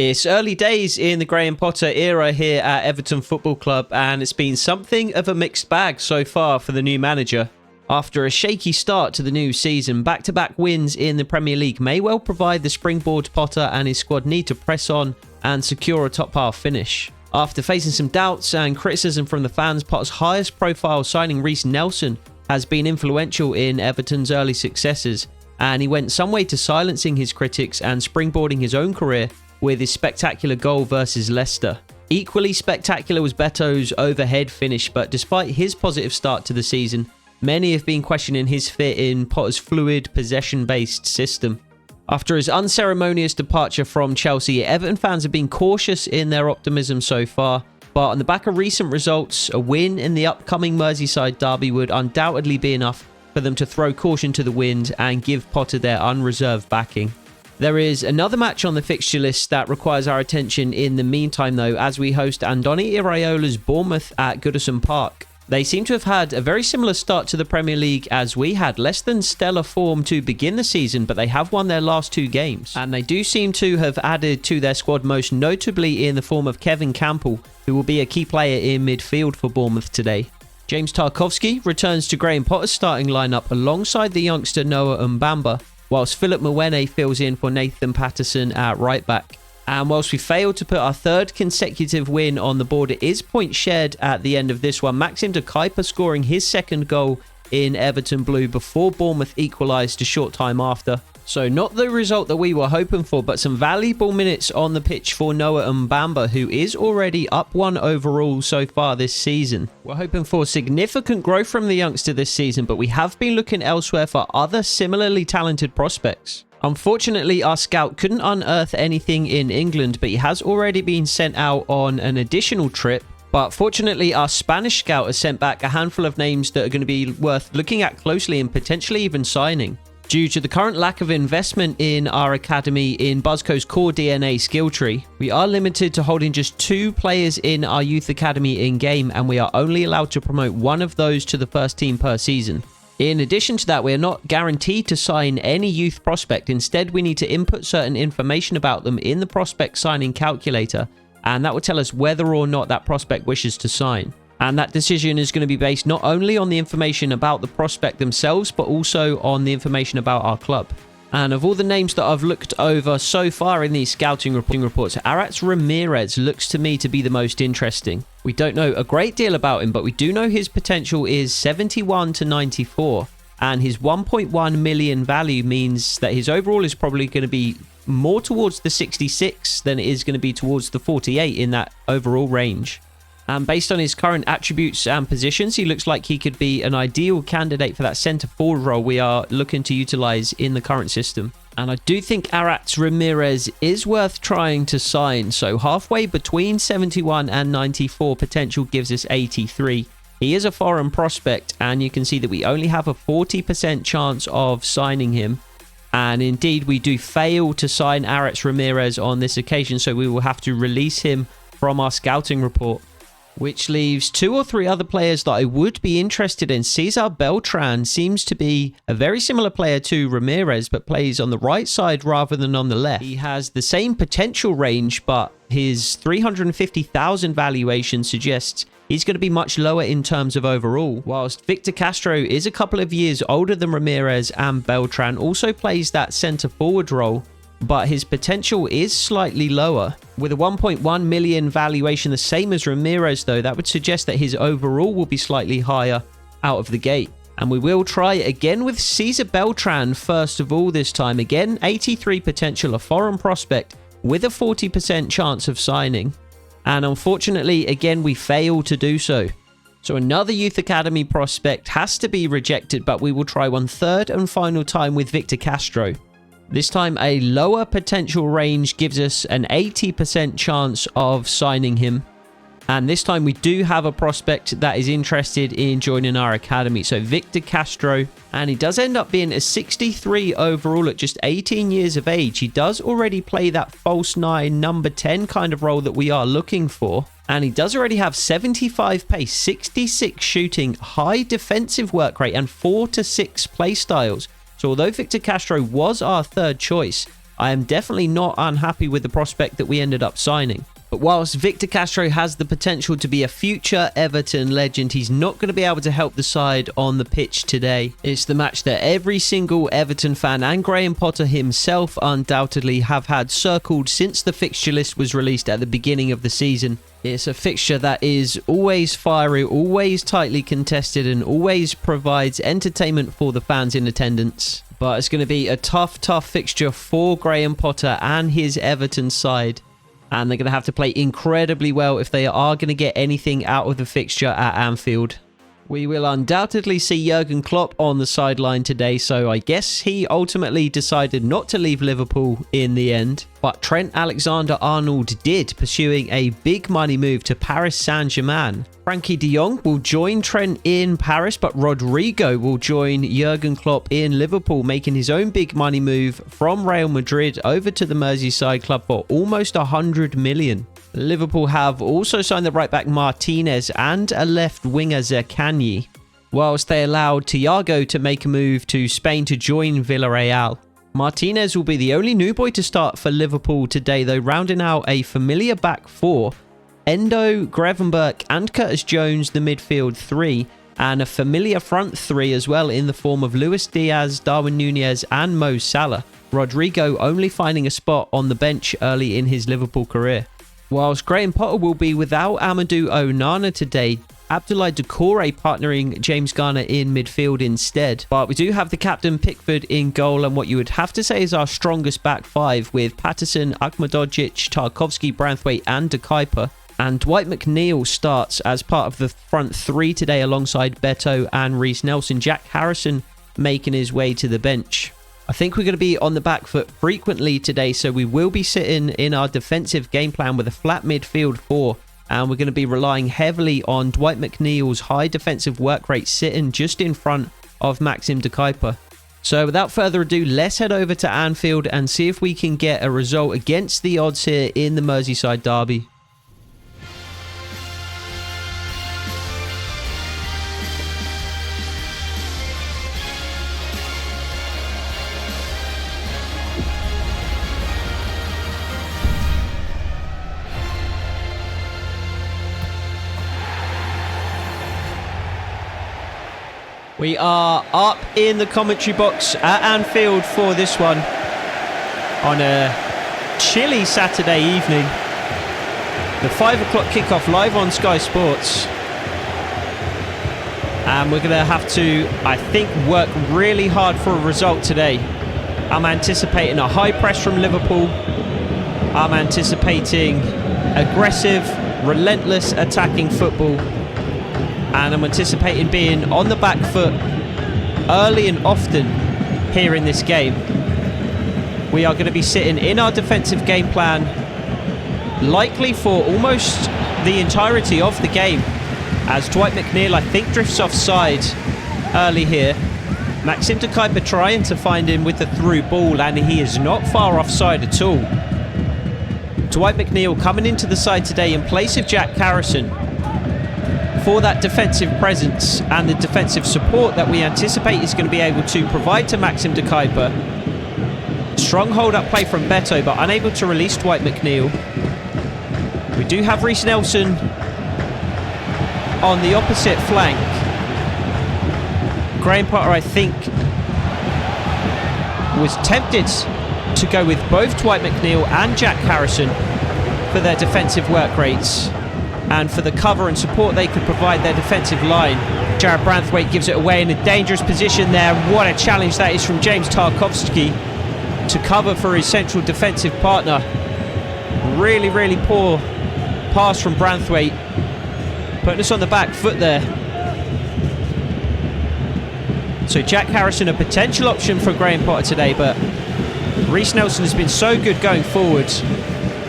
It's early days in the Graham Potter era here at Everton Football Club, and it's been something of a mixed bag so far for the new manager. After a shaky start to the new season, back-to-back wins in the Premier League may well provide the springboard Potter and his squad need to press on and secure a top-half finish. After facing some doubts and criticism from the fans, Potter's highest profile signing, Reiss Nelson, has been influential in Everton's early successes, and he went some way to silencing his critics and springboarding his own career with his spectacular goal versus Leicester. Equally spectacular was Beto's overhead finish, but despite his positive start to the season, many have been questioning his fit in Potter's fluid, possession-based system. After his unceremonious departure from Chelsea, Everton fans have been cautious in their optimism so far, but on the back of recent results, a win in the upcoming Merseyside derby would undoubtedly be enough for them to throw caution to the wind and give Potter their unreserved backing. There is another match on the fixture list that requires our attention in the meantime though, as we host Andoni Iraola's Bournemouth at Goodison Park. They seem to have had a very similar start to the Premier League as we had, less than stellar form to begin the season, but they have won their last 2 games. And they do seem to have added to their squad, most notably in the form of Kevin Campbell, who will be a key player in midfield for Bournemouth today. James Tarkowski returns to Graham Potter's starting lineup alongside the youngster Noah Mbamba, whilst Philip Mwene fills in for Nathan Patterson at right back. And whilst we failed to put our 3rd consecutive win on the board, it is point shared at the end of this one. Maxim de Kuyper scoring his 2nd goal in Everton Blue before Bournemouth equalised a short time after. So not the result that we were hoping for, but some valuable minutes on the pitch for Noah Mbamba, who is already up 1 overall so far this season. We're hoping for significant growth from the youngster this season, but we have been looking elsewhere for other similarly talented prospects. Unfortunately, our scout couldn't unearth anything in England, but he has already been sent out on an additional trip. But fortunately, our Spanish scout has sent back a handful of names that are going to be worth looking at closely and potentially even signing. Due to the current lack of investment in our academy in Buzzko's CoreDNA skill tree, we are limited to holding just 2 players in our youth academy in-game, and we are only allowed to promote 1 of those to the first team per season. In addition to that, we are not guaranteed to sign any youth prospect. Instead, we need to input certain information about them in the prospect signing calculator, and that will tell us whether or not that prospect wishes to sign. And that decision is going to be based not only on the information about the prospect themselves, but also on the information about our club. And of all the names that I've looked over so far in these scouting reports, Arats Ramirez looks to me to be the most interesting. We don't know a great deal about him, but we do know his potential is 71 to 94. And his 1.1 million value means that his overall is probably going to be more towards the 66 than it is going to be towards the 48 in that overall range. And based on his current attributes and positions, he looks like he could be an ideal candidate for that centre-forward role we are looking to utilise in the current system. And I do think Arats Ramirez is worth trying to sign, so halfway between 71 and 94 potential gives us 83. He is a foreign prospect, and you can see that we only have a 40% chance of signing him. And indeed, we do fail to sign Arats Ramirez on this occasion, so we will have to release him from our scouting report. Which leaves 2 or 3 other players that I would be interested in. Cesar Beltran seems to be a very similar player to Ramirez, but plays on the right side rather than on the left. He has the same potential range, but his 350,000 valuation suggests he's going to be much lower in terms of overall. Whilst Victor Castro is a couple of years older than Ramirez, and Beltran also plays that centre-forward role, but his potential is slightly lower. With a 1.1 million valuation, the same as Ramirez though, that would suggest that his overall will be slightly higher out of the gate. And we will try again with Cesar Beltran first of all this time. Again, 83 potential, a foreign prospect with a 40% chance of signing. And unfortunately, again, we fail to do so. So another youth academy prospect has to be rejected, but we will try one third and final time with Victor Castro. This time, a lower potential range gives us an 80% chance of signing him. And this time, we do have a prospect that is interested in joining our academy. So Victor Castro, and he does end up being a 63 overall at just 18 years of age. He does already play that false 9, number 10 kind of role that we are looking for. And he does already have 75 pace, 66 shooting, high defensive work rate, and 4 to 6 play styles. So although Victor Castro was our 3rd choice, I am definitely not unhappy with the prospect that we ended up signing. But whilst Victor Castro has the potential to be a future Everton legend, he's not going to be able to help the side on the pitch today. It's the match that every single Everton fan and Graham Potter himself undoubtedly have had circled since the fixture list was released at the beginning of the season. It's a fixture that is always fiery, always tightly contested, and always provides entertainment for the fans in attendance. But it's going to be a tough fixture for Graham Potter and his Everton side. And they're going to have to play incredibly well if they are going to get anything out of the fixture at Anfield. We will undoubtedly see Jurgen Klopp on the sideline today, so I guess he ultimately decided not to leave Liverpool in the end. But Trent Alexander-Arnold did, pursuing a big money move to Paris Saint-Germain. Frankie de Jong will join Trent in Paris, but Rodrigo will join Jurgen Klopp in Liverpool, making his own big money move from Real Madrid over to the Merseyside club for almost 100 million. Liverpool have also signed the right-back Martinez and a left winger Zerkanyi, whilst they allowed Thiago to make a move to Spain to join Villarreal. Martinez will be the only new boy to start for Liverpool today, though, rounding out a familiar back four. Endo, Gravenberch and Curtis Jones, the midfield three, and a familiar front three as well in the form of Luis Diaz, Darwin Núñez and Mo Salah. Rodrigo only finding a spot on the bench early in his Liverpool career. Whilst Graham Potter will be without Amadou Onana today, Abdoulaye Doucouré partnering James Garner in midfield instead. But we do have the captain Pickford in goal, and what you would have to say is our strongest back five, with Patterson, Ahmedhodzic, Tarkowski, Branthwaite and De Kuyper. And Dwight McNeil starts as part of the front three today alongside Beto and Reece Nelson. Jack Harrison making his way to the bench. I think we're going to be on the back foot frequently today, so we will be sitting in our defensive game plan with a flat midfield four, and we're going to be relying heavily on Dwight McNeil's high defensive work rate sitting just in front of Maxim De Kuyper. So without further ado, let's head over to Anfield and see if we can get a result against the odds here in the Merseyside derby. We are up in the commentary box at Anfield for this one on a chilly Saturday evening. The 5 o'clock kickoff live on Sky Sports. And we're going to have to, I think, work really hard for a result today. I'm anticipating a high press from Liverpool. I'm anticipating aggressive, relentless attacking football. And I'm anticipating being on the back foot early and often here in this game. We are going to be sitting in our defensive game plan likely for almost the entirety of the game, as Dwight McNeil, I think, drifts offside early here. Maxim De Kuyper trying to find him with the through ball, and he is not far offside at all. Dwight McNeil coming into the side today in place of Jack Harrison, for that defensive presence and the defensive support that we anticipate is going to be able to provide to Maxim De Kuyper. Strong hold-up play from Beto, but unable to release Dwight McNeil. We do have Reece Nelson on the opposite flank. Graham Potter, I think, was tempted to go with both Dwight McNeil and Jack Harrison for their defensive work rates and for the cover and support they could provide their defensive line. Jared Branthwaite gives it away in a dangerous position there. What a challenge that is from James Tarkowski to cover for his central defensive partner. Really, really poor pass from Branthwaite, putting us on the back foot there. So Jack Harrison, a potential option for Graham Potter today, but Reece Nelson has been so good going forwards,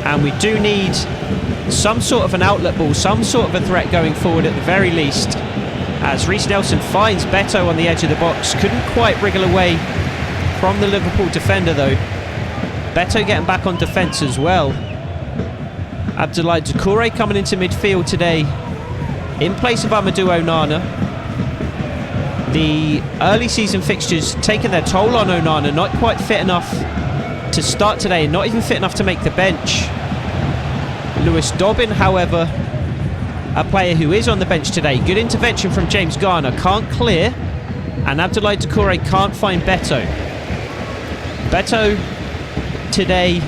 and we do need some sort of an outlet ball, some sort of a threat going forward at the very least, as Reece Nelson finds Beto on the edge of the box. Couldn't quite wriggle away from the Liverpool defender though. Beto getting back on defence as well. Abdoulaye Doucouré coming into midfield today in place of Amadou Onana. The early season fixtures taking their toll on Onana, not quite fit enough to start today, not even fit enough to make the bench. Lewis Dobbin, however, a player who is on the bench today. Good intervention from James Garner. Can't clear. And Abdoulaye Doucouré can't find Beto. Beto today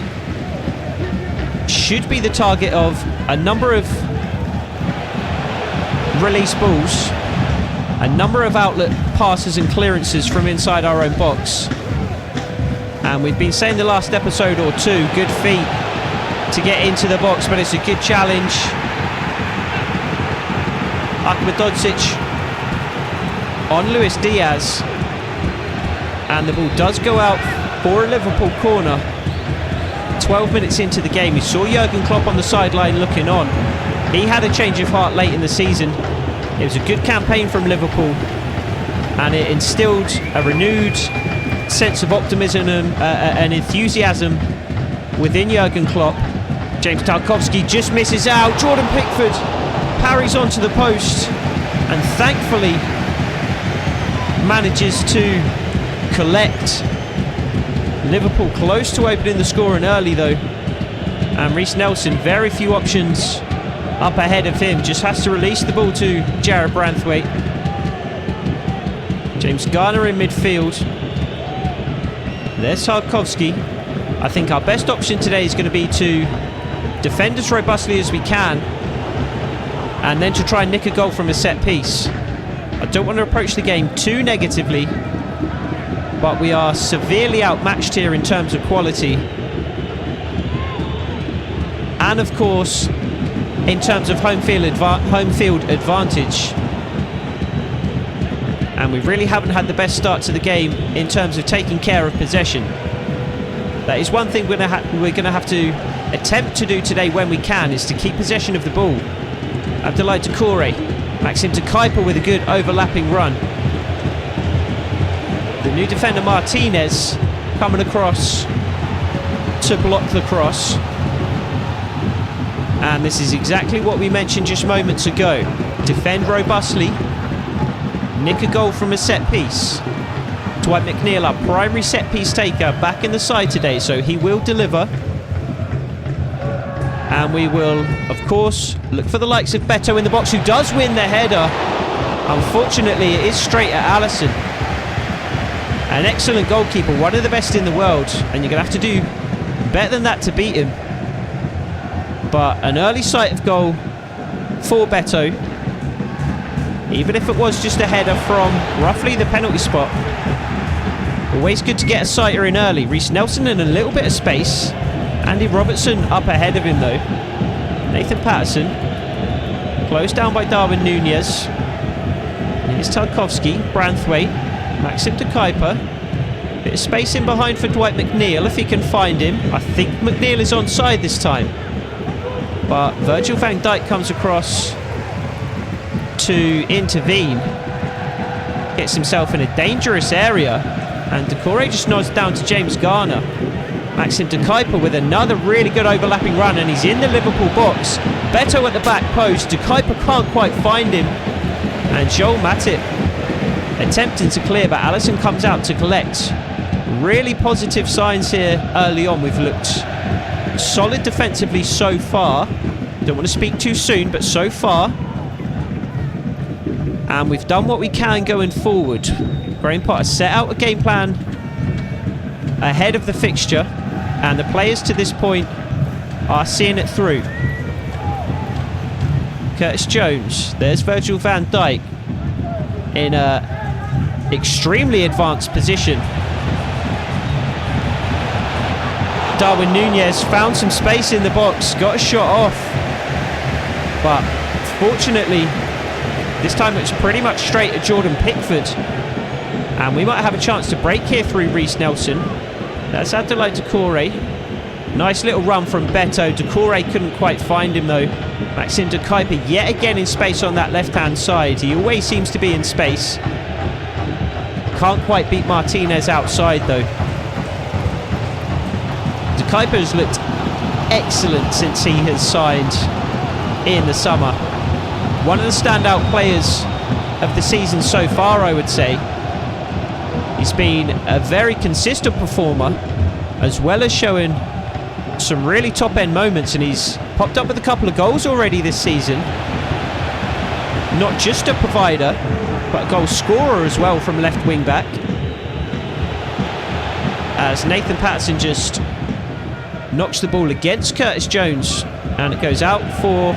should be the target of a number of release balls, a number of outlet passes and clearances from inside our own box. And we've been saying the last episode or two, good feet to get into the box, but it's a good challenge. Ahmedhodzic on Luis Diaz, and the ball does go out for a Liverpool corner. 12 minutes into the game, we saw Jurgen Klopp on the sideline looking on. He had a change of heart late in the season. It was a good campaign from Liverpool, and it instilled a renewed sense of optimism and enthusiasm within Jurgen Klopp. James Tarkowski just misses out. Jordan Pickford parries onto the post and thankfully manages to collect. Liverpool close to opening the scoring early though, and Reiss Nelson, very few options up ahead of him, just has to release the ball to Jarrad Branthwaite. James Garner in midfield. There's Tarkowski. I think our best option today is going to be to defend as robustly as we can and then to try and nick a goal from a set piece. I don't want to approach the game too negatively, but we are severely outmatched here in terms of quality, and of course in terms of home field advantage, and we really haven't had the best start to the game in terms of taking care of possession. That is one thing we're going to have to attempt to do today when we can, is to keep possession of the ball. Abdoulaye Doucouré, Maxim de Kuyper with a good overlapping run. The new defender Martinez coming across to block the cross. And this is exactly what we mentioned just moments ago. Defend robustly, nick a goal from a set piece. Dwight McNeil, our primary set piece taker, back in the side today, so he will deliver. And we will, of course, look for the likes of Beto in the box, who does win the header. Unfortunately, it is straight at Alisson. An excellent goalkeeper, one of the best in the world, and you're going to have to do better than that to beat him. But an early sight of goal for Beto, even if it was just a header from roughly the penalty spot. Always good to get a sighter in early. Reiss Nelson in a little bit of space. Andy Robertson up ahead of him though. Nathan Patterson closed down by Darwin Nunez. Here's Tarkowski, Branthwaite, Maxim de Kuyper. Bit of space in behind for Dwight McNeil if he can find him. I think McNeil is onside this time, but Virgil van Dijk comes across to intervene. Gets himself in a dangerous area, and Doucouré just nods down to James Garner. Maxim de Kuyper with another really good overlapping run, and he's in the Liverpool box. Beto at the back post. De Kuyper can't quite find him, and Joel Matip attempting to clear, but Alisson comes out to collect. Really positive signs here early on. We've looked solid defensively so far. Don't want to speak too soon, but so far. And we've done what we can going forward. Graham Potter set out a game plan ahead of the fixture, and the players to this point are seeing it through. Curtis Jones, there's Virgil van Dijk in a extremely advanced position. Darwin Nunez found some space in the box, got a shot off, but fortunately this time it's pretty much straight at Jordan Pickford, and we might have a chance to break here through Reiss Nelson. That's Abdoulaye Doucouré. Nice little run from Beto. Doucouré couldn't quite find him though. Maxim de Kuyper yet again in space on that left-hand side. He always seems to be in space. Can't quite beat Martinez outside though. De Kuyper has looked excellent since he has signed in the summer. One of the standout players of the season so far, I would say. He's been a very consistent performer as well as showing some really top-end moments, and he's popped up with a couple of goals already this season. Not just a provider, but a goal scorer as well from left wing back. As Nathan Patterson just knocks the ball against Curtis Jones, and it goes out for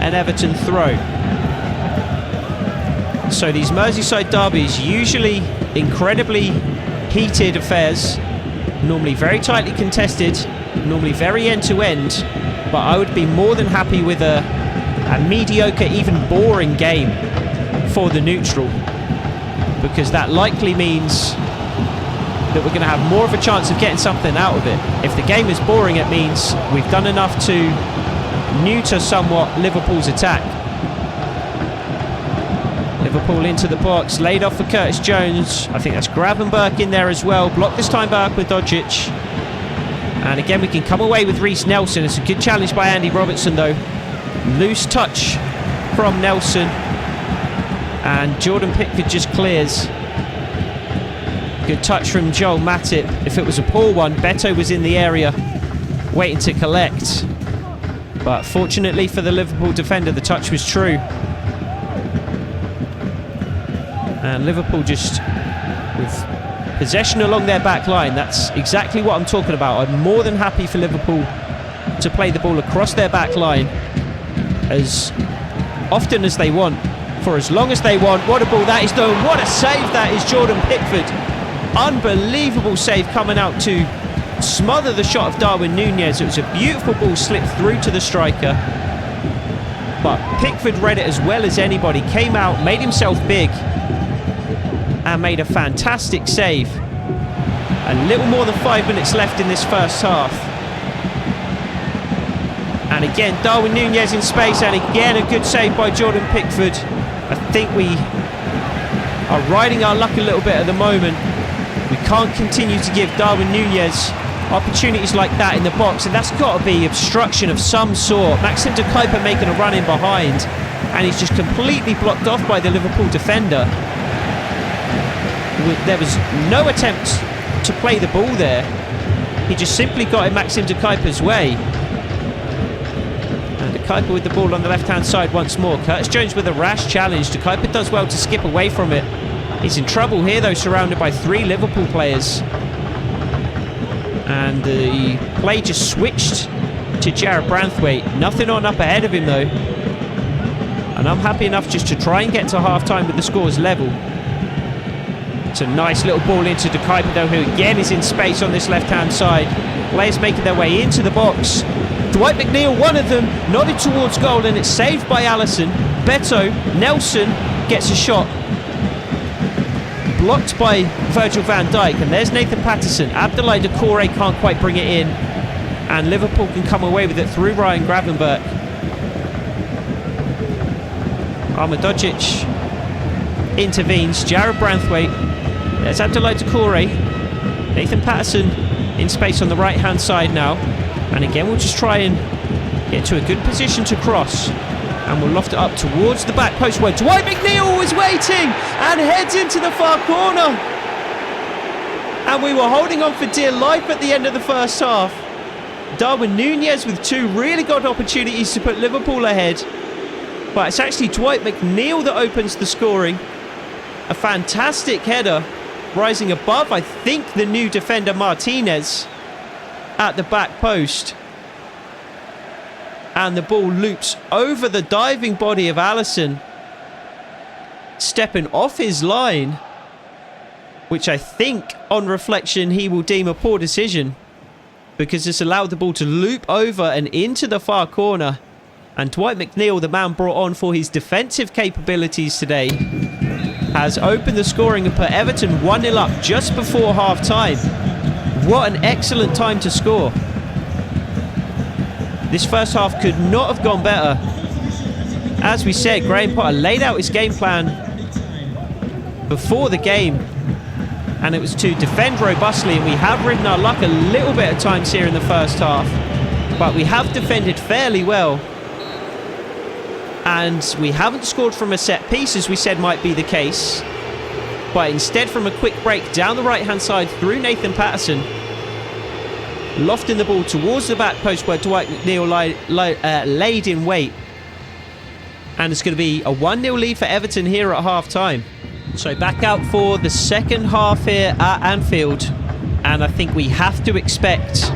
an Everton throw. So these Merseyside derbies, usually incredibly heated affairs, normally very tightly contested, normally very end-to-end, but I would be more than happy with a mediocre, even boring game for the neutral, because that likely means that we're going to have more of a chance of getting something out of it. If the game is boring, it means we've done enough to neuter somewhat Liverpool's attack. Liverpool into the box, laid off for Curtis Jones. I think that's Gravenberch in there as well. Blocked this time back with Dyche. And again, we can come away with Reece Nelson. It's a good challenge by Andy Robertson, though. Loose touch from Nelson. And Jordan Pickford just clears. Good touch from Joel Matip. If it was a poor one, Beto was in the area waiting to collect. But fortunately for the Liverpool defender, the touch was true. And Liverpool just with possession along their back line. That's exactly what I'm talking about. I'm more than happy for Liverpool to play the ball across their back line as often as they want, for as long as they want. What a ball that is, though. What a save that is, Jordan Pickford. Unbelievable save coming out to smother the shot of Darwin Núñez. It was a beautiful ball slipped through to the striker. But Pickford read it as well as anybody. Came out, made himself big, and made a fantastic save. A little more than 5 minutes left in this first half. And again, Darwin Núñez in space, and again a good save by Jordan Pickford. I think we are riding our luck a little bit at the moment. We can't continue to give Darwin Núñez opportunities like that in the box, and that's got to be obstruction of some sort. Maxim de Kuyper making a run in behind, and he's just completely blocked off by the Liverpool defender. There was no attempt to play the ball there. He just simply got in Maxim de Kuyper's way. And de Kuyper with the ball on the left-hand side once more. Curtis Jones with a rash challenge. De Kuyper does well to skip away from it. He's in trouble here, though, surrounded by 3 Liverpool players. And the play just switched to Jarrad Branthwaite. Nothing on up ahead of him, though. And I'm happy enough just to try and get to half-time with the scores level. It's a nice little ball into de Kuyper, though, who again is in space on this left-hand side. Players making their way into the box. Dwight McNeil, one of them, nodded towards goal, and it's saved by Alisson. Beto, Nelson gets a shot. Blocked by Virgil van Dijk, and there's Nathan Patterson. Abdoulaye Doucouré can't quite bring it in, and Liverpool can come away with it through Ryan Gravenberch. Dyche intervenes. Jarrad Branthwaite. There's Abdoulaye Doucouré. Nathan Patterson in space on the right hand side now, and again we'll just try and get to a good position to cross. And we'll loft it up towards the back post where Dwight McNeil was waiting and heads into the far corner. And we were holding on for dear life at the end of the first half. Darwin Núñez with 2 really good opportunities to put Liverpool ahead. But it's actually Dwight McNeil that opens the scoring. A fantastic header, rising above, I think, the new defender Martinez at the back post. And the ball loops over the diving body of Alisson, stepping off his line, which I think, on reflection, he will deem a poor decision, because this allowed the ball to loop over and into the far corner. And Dwight McNeil, the man brought on for his defensive capabilities today, has opened the scoring and put Everton 1-0 up just before half-time. What an excellent time to score. This first half could not have gone better. As we said, Graham Potter laid out his game plan before the game, and it was to defend robustly, and we have ridden our luck a little bit at times here in the first half, but we have defended fairly well, and we haven't scored from a set piece as we said might be the case, but instead from a quick break down the right hand side through Nathan Patterson. lofting the ball towards the back post where Dwight McNeil laid in wait. And it's going to be a 1-0 lead for Everton here at half-time. So back out for the second half here at Anfield. And I think we have to expect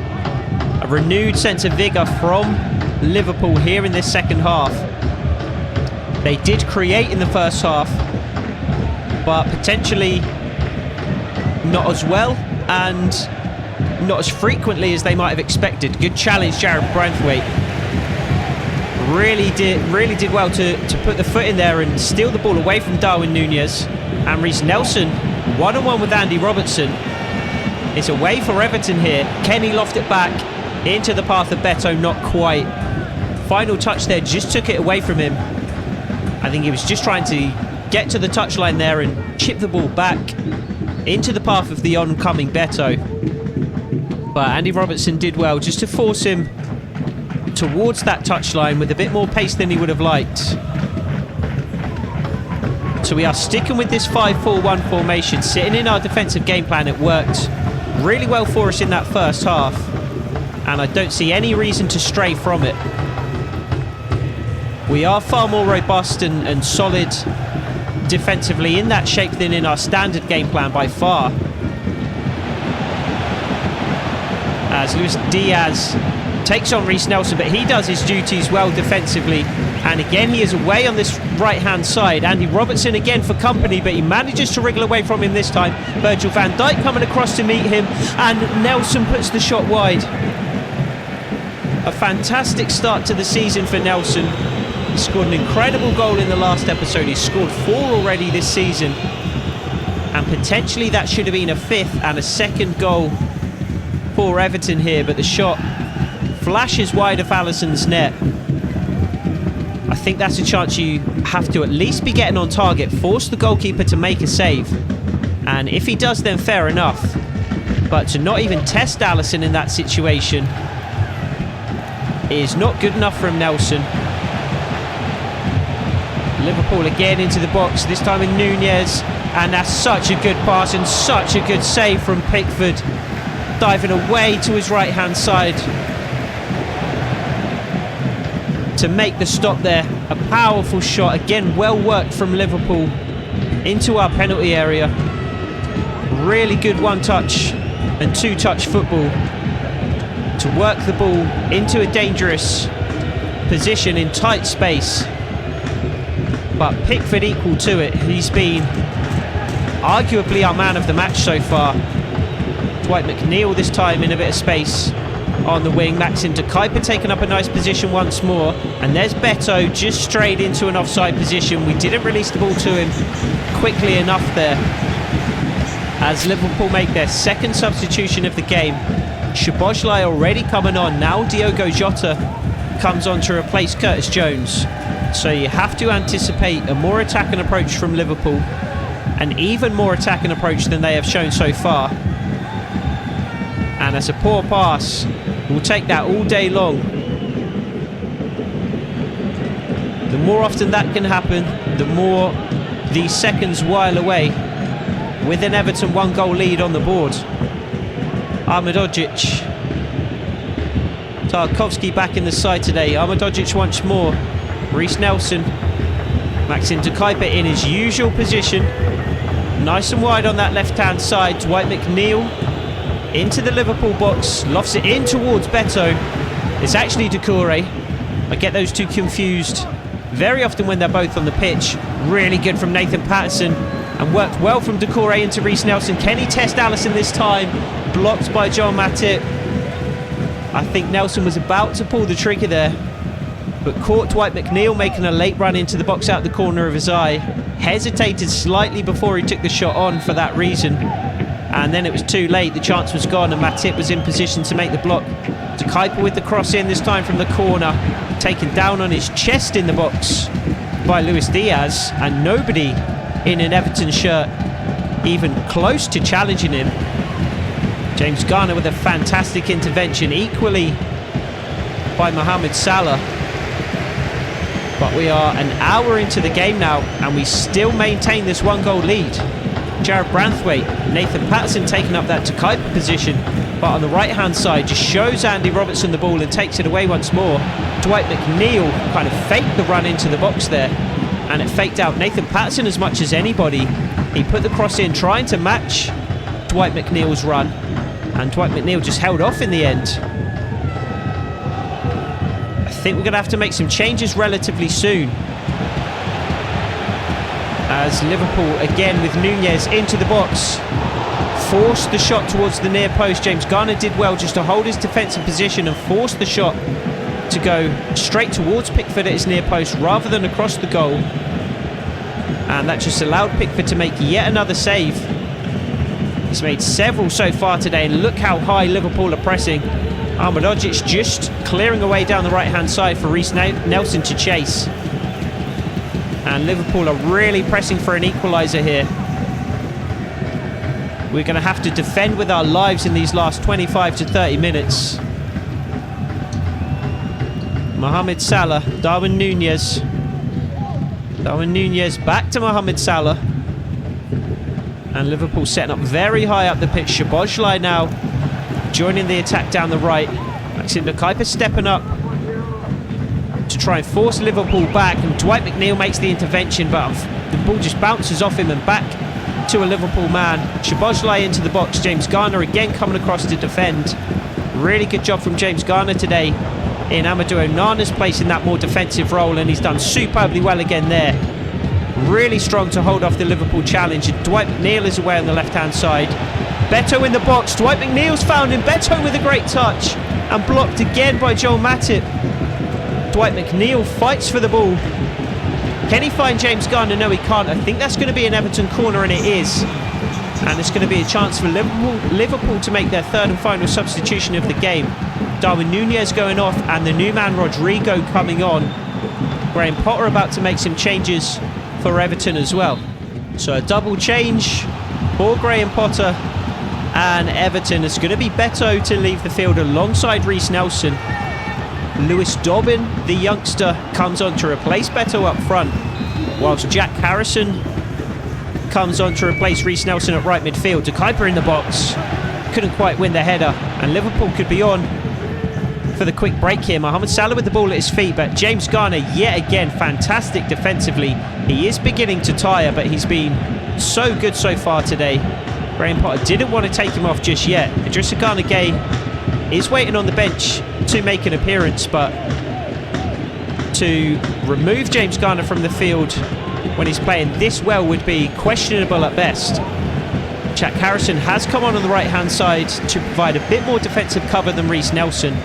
a renewed sense of vigour from Liverpool here in this second half. They did create in the first half, but potentially not as well and not as frequently as they might have expected. Good challenge, Jared Branthwaite. Really did well to put the foot in there and steal the ball away from Darwin Núñez. And Reece Nelson, one-on-one with Andy Robertson. It's away for Everton here. Kenny lofted it back into the path of Beto, not quite. Final touch there, just took it away from him. I think he was just trying to get to the touchline there and chip the ball back into the path of the oncoming Beto. But Andy Robertson did well just to force him towards that touchline with a bit more pace than he would have liked. So we are sticking with this 5-4-1 formation, sitting in our defensive game plan. It worked really well for us in that first half, and I don't see any reason to stray from it. We are far more robust and solid defensively in that shape than in our standard game plan by far. As Luis Diaz takes on Reece Nelson, but he does his duties well defensively. And again, he is away on this right-hand side. Andy Robertson again for company, but he manages to wriggle away from him this time. Virgil van Dijk coming across to meet him, and Nelson puts the shot wide. A fantastic start to the season for Nelson. He scored an incredible goal in the last episode. He's scored 4 already this season. And potentially that should have been a 5th and a 2nd goal for Everton here, but the shot flashes wide of Alisson's net. I think that's a chance you have to at least be getting on target, force the goalkeeper to make a save. And if he does, then fair enough. But to not even test Alisson in that situation is not good enough from Nelson. Liverpool again into the box, this time in Núñez. And that's such a good pass and such a good save from Pickford. Diving away to his right-hand side to make the stop there. A powerful shot, again well worked from Liverpool into our penalty area. Really good one-touch and two-touch football to work the ball into a dangerous position in tight space. But Pickford equal to it. He's been arguably our man of the match so far. Dwight McNeil this time in a bit of space on the wing. Maxim de Kuiper taking up a nice position once more. And there's Beto just straight into an offside position. We didn't release the ball to him quickly enough there. As Liverpool make their second substitution of the game. Szoboszlai already coming on. Now Diogo Jota comes on to replace Curtis Jones. So you have to anticipate a more attacking approach from Liverpool. An even more attacking approach than they have shown so far. And that's a poor pass. We'll take that all day long. The more often that can happen, the more these seconds while away with an Everton 1-goal lead on the board. Ahmedhodzic. Tarkowski back in the side today. Ahmedhodzic once more. Reece Nelson. Maxim de Kuiper in his usual position. Nice and wide on that left-hand side. Dwight McNeil into the Liverpool box. Lofts it in towards Beto. It's actually Doucouré. I get those two confused very often when they're both on the pitch. Really good from Nathan Patterson. And worked well from Doucouré into Reece Nelson. Can he test Alisson this time? Blocked by Joel Matip. I think Nelson was about to pull the trigger there, but caught Dwight McNeil making a late run into the box out the corner of his eye. Hesitated slightly before he took the shot on for that reason. And then it was too late. The chance was gone and Matip was in position to make the block. De Kuiper with the cross in, this time from the corner. Taken down on his chest in the box by Luis Diaz. And nobody in an Everton shirt even close to challenging him. James Garner with a fantastic intervention, equally by Mohamed Salah. But we are an hour into the game now and we still maintain this 1-goal lead. Jared Branthwaite. Nathan Patterson taking up that Takeover position, but on the right hand side just shows Andy Robertson the ball and takes it away once more. Dwight McNeil kind of faked the run into the box there, and it faked out Nathan Patterson as much as anybody. He put the cross in trying to match Dwight McNeil's run, and Dwight McNeil just held off in the end. I think we're going to have to make some changes relatively soon, as Liverpool again with Nunez into the box forced the shot towards the near post. James Garner did well just to hold his defensive position and force the shot to go straight towards Pickford at his near post rather than across the goal, and that just allowed Pickford to make yet another save. He's made several so far today, and look how high Liverpool are pressing. Ahmedhodzic just clearing away down the right hand side for Reece Nelson to chase. And Liverpool are really pressing for an equaliser here. We're going to have to defend with our lives in these last 25 to 30 minutes. Mohamed Salah, Darwin Nunez. Darwin Nunez back to Mohamed Salah. And Liverpool setting up very high up the pitch. Szoboszlai now joining the attack down the right. Maxim Kuiper stepping up to try and force Liverpool back, and Dwight McNeil makes the intervention, but the ball just bounces off him and back to a Liverpool man. Szoboszlai into the box. James Garner again coming across to defend. Really good job from James Garner today in Amadou Onana's place in that more defensive role, and he's done superbly well again there. Really strong to hold off the Liverpool challenge, and Dwight McNeil is away on the left hand side. Beto in the box. Dwight McNeil's found him. Beto with a great touch and blocked again by Joel Matip. Dwight McNeil fights for the ball. Can he find James Garner? No, he can't. I think that's going to be an Everton corner, and it is. And it's going to be a chance for Liverpool to make their third and final substitution of the game. Darwin Nunez going off, and the new man Rodrigo coming on. Graham Potter about to make some changes for Everton as well. So a double change for Graham Potter and Everton. It's going to be Beto to leave the field alongside Reece Nelson. Lewis Dobbin, the youngster, comes on to replace Beto up front, whilst Jack Harrison comes on to replace Reece Nelson at right midfield. De Kuiper in the box, couldn't quite win the header, and Liverpool could be on for the quick break here. Mohamed Salah with the ball at his feet, but James Garner yet again fantastic defensively. He is beginning to tire, but he's been so good so far today. Graham Potter didn't want to take him off just yet. Idrissa Gana Gueye is waiting on the bench to make an appearance, but to remove James Garner from the field when he's playing this well would be questionable at best. Jack Harrison has come on the right hand side to provide a bit more defensive cover than Reece Nelson.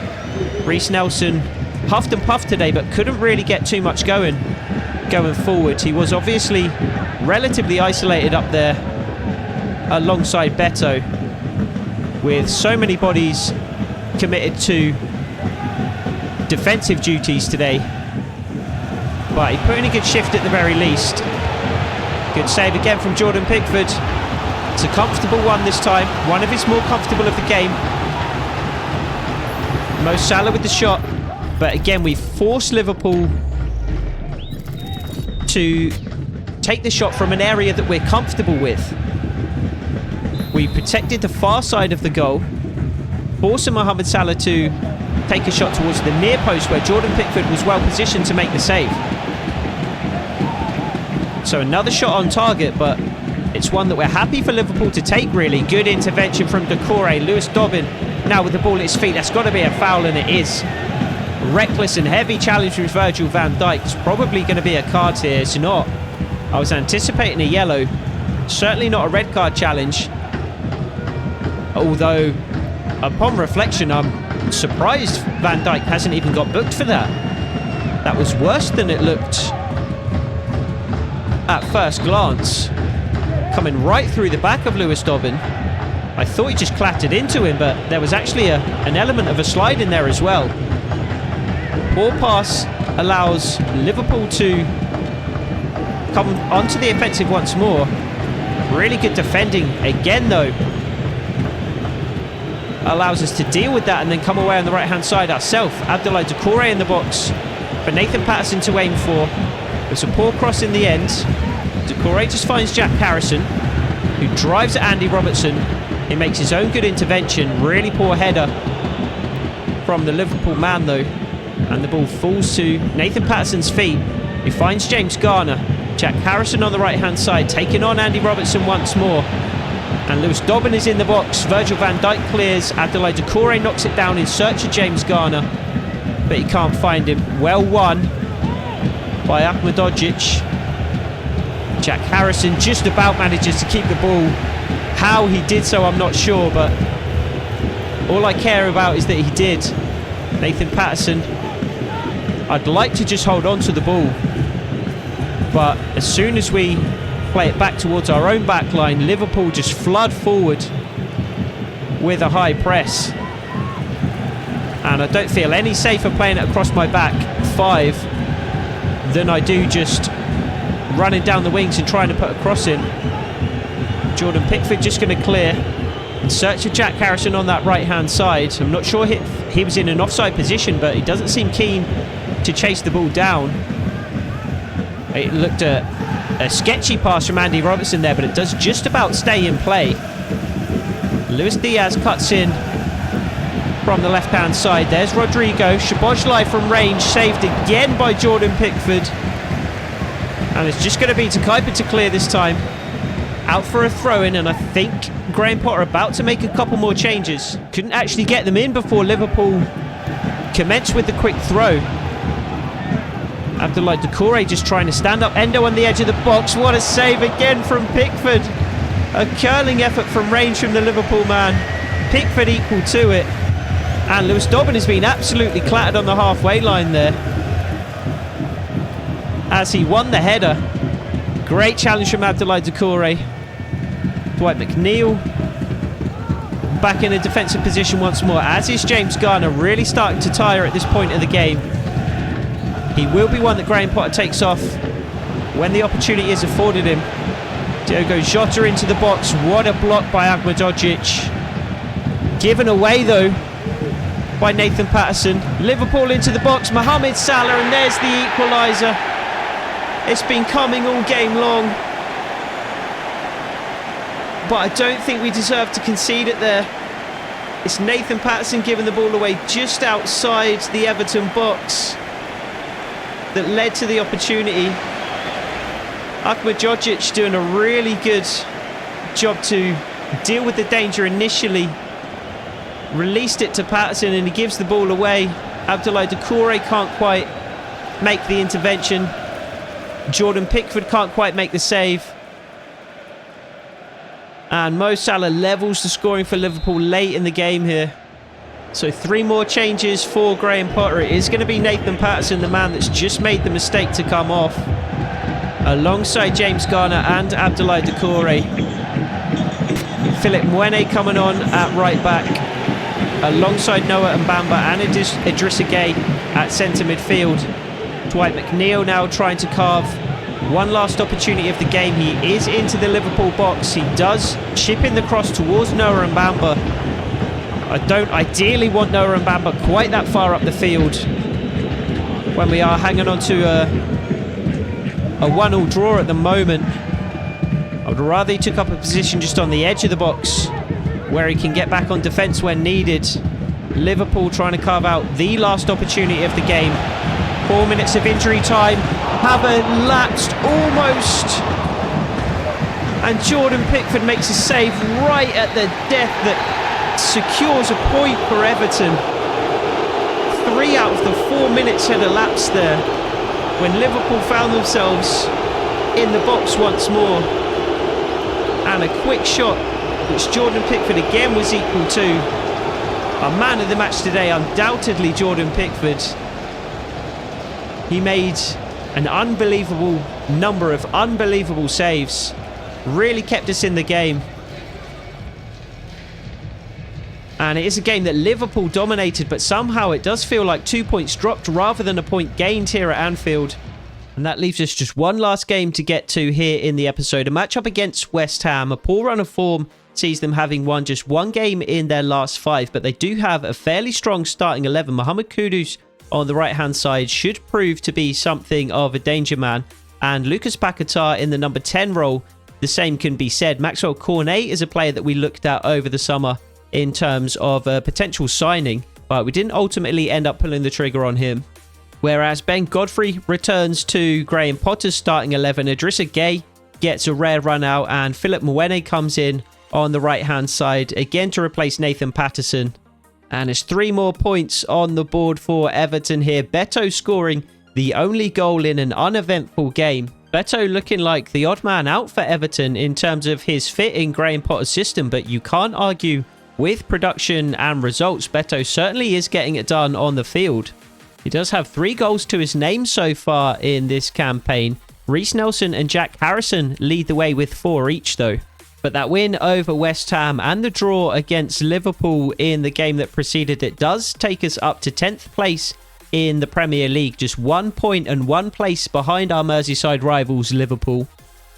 Reece Nelson huffed and puffed today, but couldn't really get too much going forward. He was obviously relatively isolated up there alongside Beto, with so many bodies committed to defensive duties today. But he put in a good shift at the very least. Good save again from Jordan Pickford. It's a comfortable one this time, one of his more comfortable of the game. Mo Salah with the shot, but again we forced Liverpool to take the shot from an area that we're comfortable with. We protected the far side of the goal, forcing Mohamed Salah to take a shot towards the near post where Jordan Pickford was well positioned to make the save. So another shot on target, but it's one that we're happy for Liverpool to take, really. Good intervention from Doucouré. Lewis Dobbin now with the ball at his feet. That's got to be a foul, and it is. Reckless and heavy challenge from Virgil van Dijk. It's probably going to be a card here. It's not. I was anticipating a yellow. Certainly not a red card challenge. Although, upon reflection, I'm surprised Van Dijk hasn't even got booked for that. That was worse than it looked at first glance. Coming right through the back of Lewis Dobbin. I thought he just clattered into him, but there was actually an element of a slide in there as well. Poor pass allows Liverpool to come onto the offensive once more. Really good defending again, though. Allows us to deal with that and then come away on the right hand side ourselves. Abdoulaye Doucouré in the box for Nathan Patterson to aim for. It's a poor cross in the end. Doucouré just finds Jack Harrison. who drives at Andy Robertson. He makes his own good intervention. Really poor header from the Liverpool man, though. And the ball falls to Nathan Patterson's feet. He finds James Garner. Jack Harrison on the right-hand side, taking on Andy Robertson once more. And Lewis Dobbin is in the box. Virgil van Dijk clears. Abdoulaye Doucouré knocks it down in search of James Garner, but he can't find him. Well won by Ahmedhodzic. Jack Harrison just about manages to keep the ball. How he did so, I'm not sure, but all I care about is that he did. Nathan Patterson, I'd like to just hold on to the ball, but as soon as we play it back towards our own back line, Liverpool just flood forward with a high press. And I don't feel any safer playing it across my back 5 than I do just running down the wings and trying to put a cross in. Jordan Pickford just going to clear in search of Jack Harrison on that right-hand side. I'm not sure he was in an offside position, but he doesn't seem keen to chase the ball down. It looked a sketchy pass from Andy Robertson there, but it does just about stay in play. Luis Diaz cuts in from the left-hand side. There's Rodrigo. Szoboszlai from range, saved again by Jordan Pickford. And it's just going to be to Kuiper to clear this time. Out for a throw-in, and I think Graham Potter about to make a couple more changes. Couldn't actually get them in before Liverpool commenced with the quick throw. Abdoulaye Doucouré just trying to stand up. Endo on the edge of the box. What a save again from Pickford. A curling effort from range from the Liverpool man. Pickford equal to it. And Lewis Dobbin has been absolutely clattered on the halfway line there, as he won the header. Great challenge from Abdoulaye Doucouré. Dwight McNeil back in a defensive position once more, as is James Garner, really starting to tire at this point of the game. He will be one that Graham Potter takes off when the opportunity is afforded him. Diogo Jota into the box. What a block by Ahmedhodzic. Given away though by Nathan Patterson. Liverpool into the box. Mohamed Salah, and there's the equaliser. It's been coming all game long, but I don't think we deserve to concede it there. It's Nathan Patterson giving the ball away just outside the Everton box that led to the opportunity. Ahmedhodzic doing a really good job to deal with the danger initially. Released it to Patterson and he gives the ball away. Abdoulaye Doucouré can't quite make the intervention. Jordan Pickford can't quite make the save. And Mo Salah levels the scoring for Liverpool late in the game here. So 3 more changes for Graham Potter. It is going to be Nathan Patterson, the man that's just made the mistake, to come off, alongside James Garner and Abdoulaye Doucouré. Philip Mwene coming on at right back, alongside Noah Mbamba and Idrissa Gueye at centre midfield. Dwight McNeil now trying to carve one last opportunity of the game. He is into the Liverpool box. He does chip in the cross towards Noah Mbamba. I don't ideally want Noah Mbamba quite that far up the field when we are hanging on to a 1-1 draw at the moment. I would rather he took up a position just on the edge of the box where he can get back on defence when needed. Liverpool trying to carve out the last opportunity of the game. 4 minutes of injury time have elapsed almost, and Jordan Pickford makes a save right at the death that secures a point for Everton. 3 out of the 4 minutes had elapsed there when Liverpool found themselves in the box once more, and a quick shot which Jordan Pickford again was equal to. Our man of the match today, undoubtedly Jordan Pickford. He made an unbelievable number of unbelievable saves. Really kept us in the game. And it is a game that Liverpool dominated, but somehow it does feel like 2 points dropped rather than a point gained here at Anfield. And that leaves us just one last game to get to here in the episode. A matchup against West Ham. A poor run of form sees them having won just 1 game in their last 5, but they do have a fairly strong starting 11. Mohamed Kudus on the right-hand side should prove to be something of a danger man. And Lucas Paquetá in the number 10 role the same can be said. Maxwell Cornet is a player that we looked at over the summer in terms of a potential signing, but we didn't ultimately end up pulling the trigger on him. Whereas Ben Godfrey returns to Graham Potter's starting 11. Idrissa Gueye gets a rare run out, and Philip Mwene comes in on the right-hand side again to replace Nathan Patterson. And it's 3 more points on the board for Everton here. Beto scoring the only goal in an uneventful game. Beto looking like the odd man out for Everton in terms of his fit in Graham Potter's system, but you can't argue with production and results. Beto certainly is getting it done on the field. He does have 3 goals to his name so far in this campaign. Reece Nelson and Jack Harrison lead the way with 4 each though. But that win over West Ham and the draw against Liverpool in the game that preceded it does take us up to 10th place in the Premier League, just 1 point and 1 place behind our Merseyside rivals Liverpool.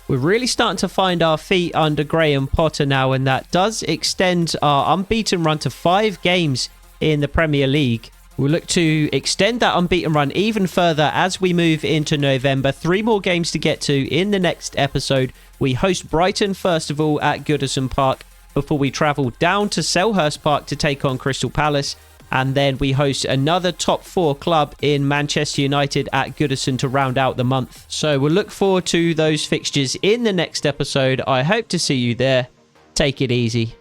We're really starting to find our feet under Graham Potter now, and that does extend our unbeaten run to 5 games in the Premier League. We'll look to extend that unbeaten run even further as we move into November. 3 more games to get to in the next episode. We host Brighton first of all at Goodison Park before we travel down to Selhurst Park to take on Crystal Palace. And then we host another top 4 club in Manchester United at Goodison to round out the month. So we'll look forward to those fixtures in the next episode. I hope to see you there. Take it easy.